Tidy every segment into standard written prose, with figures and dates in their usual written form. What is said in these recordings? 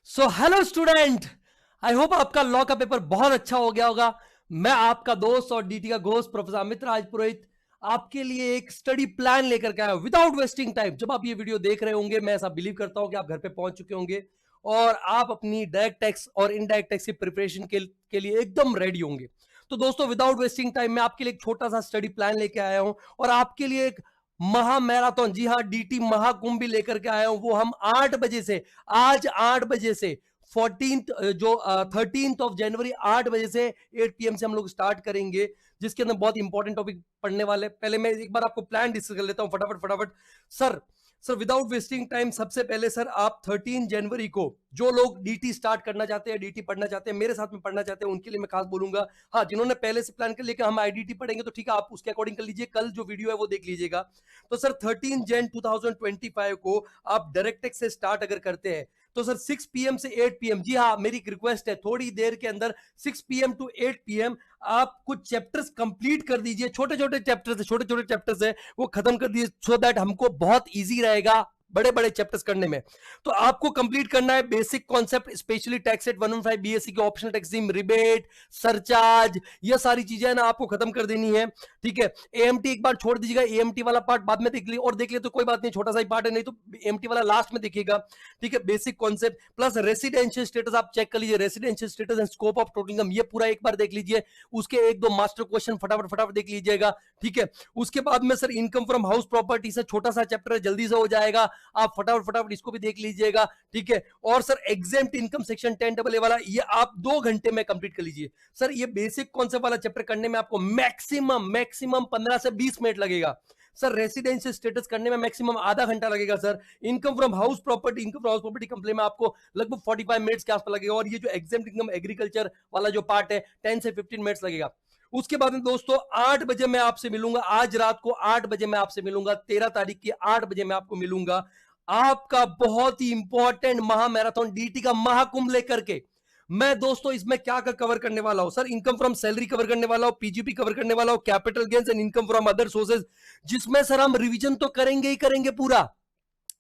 So hello student, I hope आपका law का paper बहुत अच्छा हो गया होगा। मैं आपका दोस्त और डीटी का घोस्ट प्रोफेसर अमित राज पुरोहित आपके लिए एक स्टडी प्लान लेकर के आया विदाउट वेस्टिंग टाइम। जब आप ये वीडियो देख रहे होंगे, मैं ऐसा बिलीव करता हूं कि आप घर पे पहुंच चुके होंगे और आप अपनी डायरेक्ट टैक्स और इनडायरेक्ट टैक्स की प्रिपरेशन के लिए एकदम रेडी होंगे। तो दोस्तों, विदाउट वेस्टिंग टाइम मैं आपके लिए एक छोटा सा स्टडी प्लान लेके आया हूं और आपके लिए एक महा मैराथन, जी हाँ, डीटी महाकुंभ भी लेकर के आया हूं। वो हम 8 बजे से, आज 8 बजे से 14 जो 13 ऑफ जनवरी 8 बजे से 8 पीएम से हम लोग स्टार्ट करेंगे, जिसके अंदर बहुत इंपॉर्टेंट टॉपिक पढ़ने वाले। पहले मैं एक बार आपको प्लान डिस्कस कर लेता हूं फटाफट फटाफट। Sir sir without wasting time, सबसे पहले सर आप 13 जनवरी को जो लोग डीटी स्टार्ट करना चाहते हैं, डीटी पढ़ना चाहते हैं, मेरे साथ में पढ़ना चाहते हैं, उनके लिए मैं खास बोलूंगा। हाँ, जिन्होंने पहले से प्लान कर लिया कि हम आईडीटी पढ़ेंगे तो ठीक है, आप उसके अकॉर्डिंग कर लीजिए, कल जो वीडियो है वो देख लीजिएगा। तो सर 13 जन 2025 को आप डायरेक्ट से स्टार्ट अगर करते हैं तो सर 6 पीएम से 8 पीएम, जी हाँ, मेरी एक रिक्वेस्ट है, थोड़ी देर के अंदर 6 पीएम टू 8 पीएम आप कुछ चैप्टर्स कंप्लीट कर दीजिए। छोटे छोटे चैप्टर्स है वो खत्म कर दीजिए, सो दैट हमको बहुत इजी रहेगा बड़े बड़े चैप्टर्स करने में। तो आपको कंप्लीट करना है basic concept, specially tax at 115 BSc के ऑप्शनल टैक्स, रिबेट, सरचार्ज, ये सारी चीजें ना आपको खत्म कर देनी है। ठीक है, एएमटी एक बार छोड़ दीजिएगा, एएमटी वाला पार्ट बाद में देख ली, और देख ले तो कोई बात नहीं, छोटा सा ही पार्ट है, नहीं तो एएमटी वाला लास्ट में देखिएगा। ठीक है, basic concept plus residential status आप चेक कर लीजिए, residential status and scope of total income, ये पूरा एक बार देख लीजिए। उसके एक दो मास्टर क्वेश्चन फटाफट फटाफट देख लीजिएगा। ठीक है, उसके बाद में sir income from house property से छोटा सा चैप्टर जल्दी से हो जाएगा, आप फटाफट फटाफट इसको भी देख लीजिएगा। ठीक है, और sir exempt income section 10AA वाला, ये आप 2 घंटे में कंप्लीट कर लीजिए। सर ये बेसिक कॉन्सेप्ट वाला चैप्टर करने में आपको मैक्सिमम 15 से 20 मिनट लगेगा। सर रेसिडेंशियल स्टेटस करने में मैक्सिमम आधा घंटा लगेगा। Sir income from house property complete में आपको लगभग 45 मिनट्स के आसपास लगेगा, और ये जो एग्जेम्प्ट इनकम एग्रीकल्चर वाला जो पार्ट है 10 से 15 मिनट्स लगेगा। उसके बाद में दोस्तों 8 बजे मैं आपसे मिलूंगा, आज रात को 8 बजे मैं आपसे मिलूंगा, 13 तारीख की 8 बजे मैं आपको मिलूंगा, आपका बहुत ही इंपॉर्टेंट महा मैराथन डीटी का महाकुंभ लेकर के। मैं दोस्तों इसमें क्या कवर करने वाला हूं sir, income from salary cover करने वाला हूं, पीजीपी कवर करने वाला हूं, capital gains and income from other sources, जिसमें सर हम रिवीजन तो करेंगे ही करेंगे पूरा।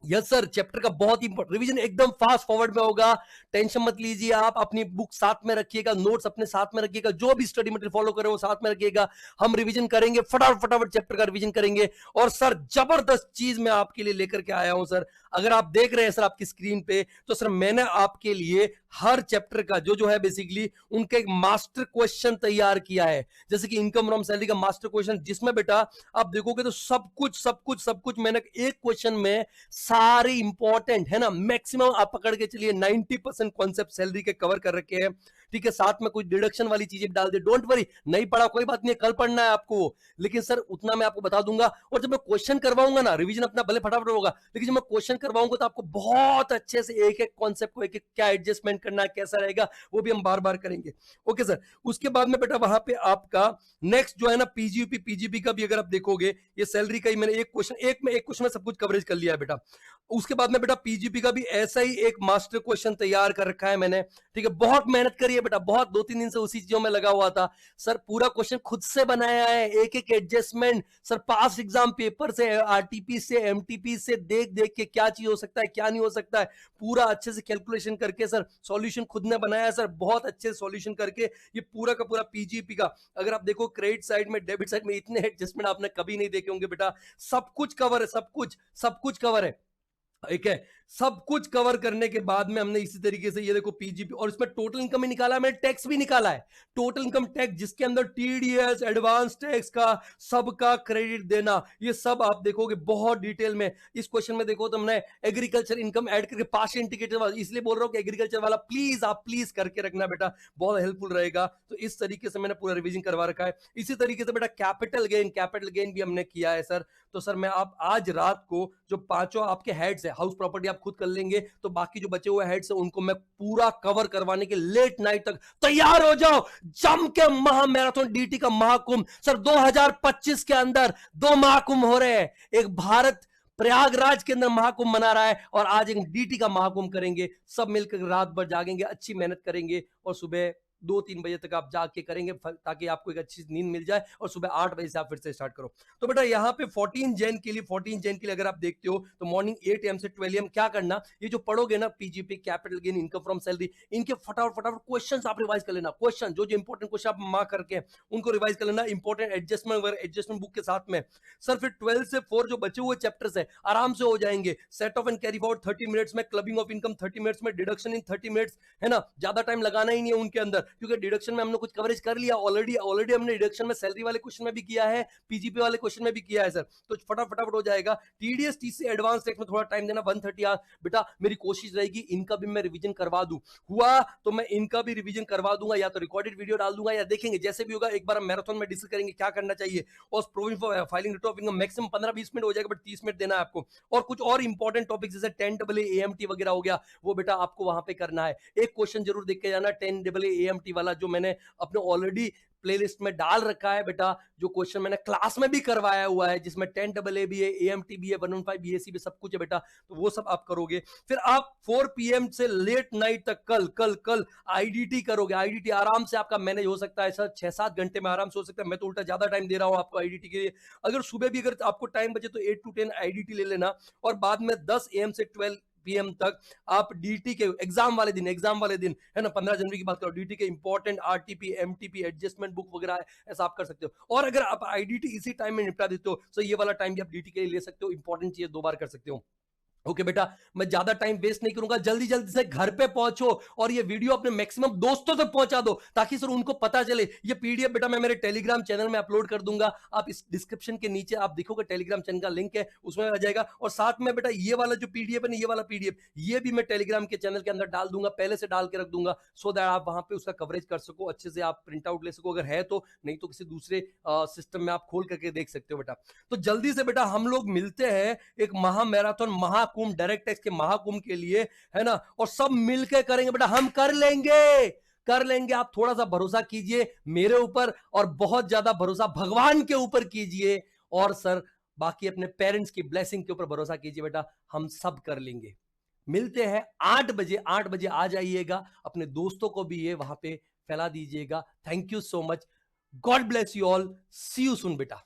यस सर, चैप्टर का बहुत इंपॉर्टेंट रिवीजन एकदम फास्ट फॉरवर्ड में होगा, टेंशन मत लीजिए। आप अपनी बुक साथ में रखिएगा, नोट्स अपने साथ में रखिएगा, जो भी स्टडी मटेरियल फॉलो करे वो साथ में रखिएगा। हम रिवीजन करेंगे, फटाफट फटाफट चैप्टर का रिवीजन करेंगे। और सर जबरदस्त चीज मैं आपके लिए लेकर के आया हूं सर, अगर आप देख रहे हैं सर आपकी स्क्रीन पे, तो सर मैंने आपके लिए हर चैप्टर का जो है बेसिकली उनका एक मास्टर क्वेश्चन तैयार किया है। जैसे कि इनकम फ्रॉम सैलरी का मास्टर क्वेश्चन, जिसमें बेटा आप देखोगे तो सब कुछ मैंने एक क्वेश्चन में सारे इंपॉर्टेंट है ना, मैक्सिमम आप पकड़ के चलिए 90% कॉन्सेप्ट सैलरी के कवर कर रखे हैं। ठीक है, साथ में कोई डिडक्शन वाली चीजें डाल दे, डोंट वरी, नहीं पढ़ा कोई बात नहीं, कल पढ़ना है आपको, लेकिन सर उतना मैं आपको बता दूंगा। और जब मैं क्वेश्चन करवाऊंगा ना, रिवीजन अपना भले फटाफट होगा, लेकिन जब मैं क्वेश्चन करवाऊंगा तो आपको बहुत अच्छे से एक एक कॉन्सेप्ट को एक एक क्या एडजस्टमेंट करना है, कैसा रहेगा, वो भी हम बार बार करेंगे। ओके सर, उसके बाद में बेटा वहां पे आपका नेक्स्ट जो है ना पीजीपी का भी अगर आप देखोगे, ये सैलरी का ही मैंने एक क्वेश्चन में सब कुछ कवरेज कर लिया है बेटा। उसके बाद में बेटा पीजीपी का भी ऐसा ही एक मास्टर क्वेश्चन तैयार कर रखा है मैंने। ठीक है, बहुत मेहनत करी है बेटा, बहुत 2-3 दिन से उसी चीजों में लगा हुआ था सर, पूरा क्वेश्चन खुद से बनाया है, एक एक एडजस्टमेंट सर, पास एग्जाम पेपर से, आरटीपी से, एमटीपी से देख देख के क्या चीज हो सकता है क्या नहीं हो सकता है, पूरा अच्छे से कैलकुलेशन करके सर सॉल्यूशन खुद ने बनाया है सर, बहुत अच्छे से सॉल्यूशन करके ये पूरा का पूरा पीजीपी का। अगर आप देखो क्रेडिट साइड में, डेबिट साइड में इतने एडजस्टमेंट आपने कभी नहीं देखे होंगे बेटा, सब कुछ कवर है, सब कुछ कवर है। ठीक है, सब कुछ कवर करने के बाद में हमने इसी तरीके से ये देखो पीजीपी, और इसमें टोटल इनकम भी निकाला है मैंने, टैक्स भी निकाला है, टोटल इनकम टैक्स, जिसके अंदर टीडीएस, एडवांस टैक्स का सबका क्रेडिट देना, ये सब आप देखोगे बहुत डिटेल में। इस क्वेश्चन में देखो तो हमने एग्रीकल्चर इनकम ऐड करके पास इंडिकेटर वाला, इसलिए बोल रहा हूं कि एग्रीकल्चर वाला प्लीज आप प्लीज करके रखना बेटा, बहुत हेल्पफुल रहेगा। तो इस तरीके से मैंने पूरा रिवीजन करवा रखा है। इसी तरीके से बेटा कैपिटल गेन भी हमने किया है सर। तो सर मैं आप आज रात को जो पांचों आपके हेड्स है, हाउस प्रॉपर्टी आप खुद कर लेंगे, तो बाकी जो बचे हुए हेड्स है उनको मैं पूरा कवर करवाने के लेट नाइट तक तैयार हो जाओ, जम के महा मैराथन डीटी का महाकुंभ। सर 2025 के अंदर 2 महाकुंभ हो रहे हैं, एक भारत प्रयागराज के अंदर महाकुंभ मना रहा है, और आज एक डीटी का महाकुंभ करेंगे, सब मिलकर रात भर जागेंगे, अच्छी मेहनत करेंगे, और सुबह 2-3 बजे तक आप जाके करेंगे ताकि आपको एक अच्छी नींद मिल जाए और सुबह 8 बजे से आप फिर से स्टार्ट करो। तो बेटा यहाँ पे 14 जैन के लिए अगर आप देखते हो तो मॉर्निंग 8 AM से 12 AM क्या करना, ये जो पढ़ोगे ना PGP, capital gain, income from salary, इनके फटाफट फटाफट क्वेश्चन आप रिवाइज कर लेना। क्वेश्चन जो इंपॉर्टेंट क्वेश्चन आप मार्क करके उनको रिवाइज कर लेना, इंपॉर्टेंट एडजस्टमेंट बुक के साथ में। सर फिर 12 से 4 जो बचे हुए चैप्टर्स है आराम से हो जाएंगे। Set of and carry forward 30 minutes में, क्लबिंग ऑफ इनकम 30 मिनट्स में, डिडक्शन इन 30 मिनट्स, है ना, ज्यादा टाइम लगाना ही नहीं है उनके अंदर, क्योंकि डिडक्शन में हमने कुछ कवरेज कर लिया ऑलरेडी हमने डिडक्शन में सैलरी वाले क्वेश्चन में भी किया है, पीजीपी वाले क्वेश्चन में भी किया है सर, तो फटाफट हो जाएगा। टीडीएस टीसी एडवांस टैक्स में थोड़ा टाइम देना, 130 आवर। बेटा मेरी कोशिश रहेगी इनका भी मैं रिवीजन करवा दूं, हुआ तो मैं इनका भी रिवीजन करवा दूंगा, या तो रिकॉर्डेड वीडियो डाल दूंगा, या देखेंगे जैसे भी होगा। एक बार हम मैराथन में डिस्कस करेंगे क्या करना चाहिए। और provision for filing return of income maximum 15-20 minute हो जाएगा, बट 30 मिनट देना है आपको। और कुछ और इंपॉर्टेंट टॉपिक जैसे 10AA AMT वगैरह हो गया, वो बेटा आपको वहां पे करना है। एक क्वेश्चन जरूर देख के जाना 10AA AMT वाला, जो मैंने अपने ऑलरेडी प्लेलिस्ट में डाल रखा है बेटा, जो क्वेश्चन मैंने क्लास में भी करवाया हुआ है, जिसमें 10AA भी है, AMT भी है, 115 BAC भी, सब कुछ है बेटा, तो वो सब आप करोगे। फिर आप 4 PM से लेट नाइट तक कल आईडीटी करोगे। आईडीटी आराम से आपका मैनेज हो सकता है सर, 6-7 घंटे में आराम से हो सकता है। मैं तो उल्टा ज्यादा टाइम दे रहा हूं आपको आईडीटी के लिए। अगर सुबह भी अगर आपको टाइम बचे तो 8 to 10 आईडीटी ले लेना, और बाद में 10 AM से 12 PM तक आप डीटी के एग्जाम वाले दिन है ना, 15 जनवरी की बात करो, डीटी के important RTP, MTP, adjustment book वगैरह है, ऐसा आप कर सकते हो। और अगर आप आईडीटी इसी टाइम में निपटा देते हो तो ये वाला टाइम भी आप डीटी के लिए ले सकते हो, इंपॉर्टेंट चीज 2 बार कर सकते हो। ओके बेटा, मैं ज्यादा टाइम वेस्ट नहीं करूंगा, जल्दी जल्दी से घर पे पहुंचो और ये वीडियो अपने मैक्सिमम दोस्तों तक पहुंचा दो, ताकि सर उनको पता चले। ये पीडीएफ बेटा मैं मेरे टेलीग्राम चैनल में अपलोड कर दूंगा, आप इस डिस्क्रिप्शन के नीचे आप देखोगे टेलीग्राम चैनल का लिंक है, उसमें आ जाएगा। और साथ में बेटा ये वाला जो पीडीएफ है ना, ये वाला पीडीएफ ये भी मैं टेलीग्राम के चैनल के अंदर डाल दूंगा, पहले से डाल के रख दूंगा, सो दैट आप वहां पे उसका कवरेज कर सको, अच्छे से आप प्रिंट आउट ले सको अगर है तो, नहीं तो किसी दूसरे सिस्टम में आप खोल करके देख सकते हो बेटा। तो जल्दी से बेटा हम लोग मिलते हैं एक महा मैराथन, महाकुंभ, डायरेक्ट टैक्स के महाकुंभ के लिए, है ना, और सब मिलके करेंगे बेटा, हम कर लेंगे। आप थोड़ा सा भरोसा कीजिए मेरे ऊपर, और बहुत ज्यादा भरोसा भगवान के ऊपर कीजिए, और सर बाकी अपने पेरेंट्स की ब्लेसिंग के ऊपर भरोसा कीजिए बेटा, हम सब कर लेंगे। मिलते हैं 8 बजे आ जाइएगा, अपने दोस्तों को भी ये वहां पे फैला दीजिएगा। Thank you so much, God bless you all, see you soon बेटा।